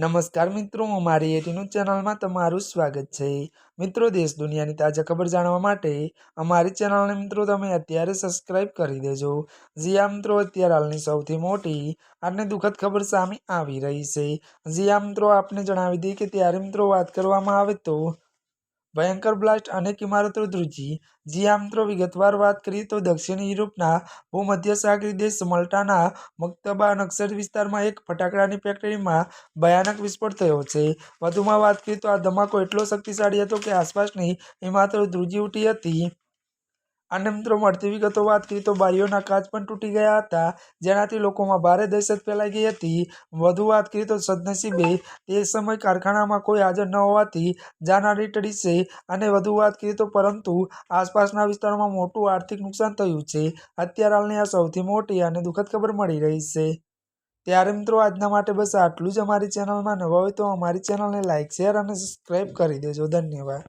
નમસ્કાર મિત્રો, અમારી એટીનું ચેનલમાં તમારું સ્વાગત છે। મિત્રો, દેશ દુનિયાની તાજા ખબર જાણવા માટે અમારી ચેનલને મિત્રો તમે અત્યારે સબસ્ક્રાઇબ કરી દેજો। જી મિત્રો, અત્યારે હાલની સૌથી મોટી અને દુઃખદ ખબર સામે આવી રહી છે। જી મિત્રો, આપને જણાવી દઈએ કે ત્યારે મિત્રો વાત કરવામાં આવે તો ભયંકર બ્લાસ્ટ અનેક ઇમારતો ધ્રુજી। જી મિત્રો, વિગતવાર વાત કરીએ તો દક્ષિણ યુરોપના ભૂમધ્યસાગરીય દેશ મલ્ટાના મક્તબા નક્સર વિસ્તારમાં એક ફટાકડાની ફેક્ટરીમાં ભયાનક વિસ્ફોટ થયો છે। વધુમાં વાત કરીએ તો આ ધમાકો એટલો શક્તિશાળી હતો કે આસપાસની ઇમારતો ધ્રુજી ઉઠી હતી। અને મિત્રો, મળતી વિગતો વાત કરીએ તો બારીઓના કાચ પણ તૂટી ગયા હતા, જેનાથી લોકોમાં ભારે દહેશત ફેલાઈ ગઈ હતી। વધુ વાત કરીએ તો સદનસીબે તે સમય કારખાનામાં કોઈ હાજર ન હોવાથી જાનહાનિ ટળી છે। અને વધુ વાત કરીએ તો પરંતુ આસપાસના વિસ્તારોમાં મોટું આર્થિક નુકસાન થયું છે। અત્યારે હાલની આ સૌથી મોટી અને દુઃખદ ખબર મળી રહી છે। ત્યારે મિત્રો, આજના માટે બસ આટલું જ। અમારી ચેનલમાં નવા હોય તો અમારી ચેનલને લાઇક, શેર અને સબસ્ક્રાઇબ કરી દેજો। ધન્યવાદ।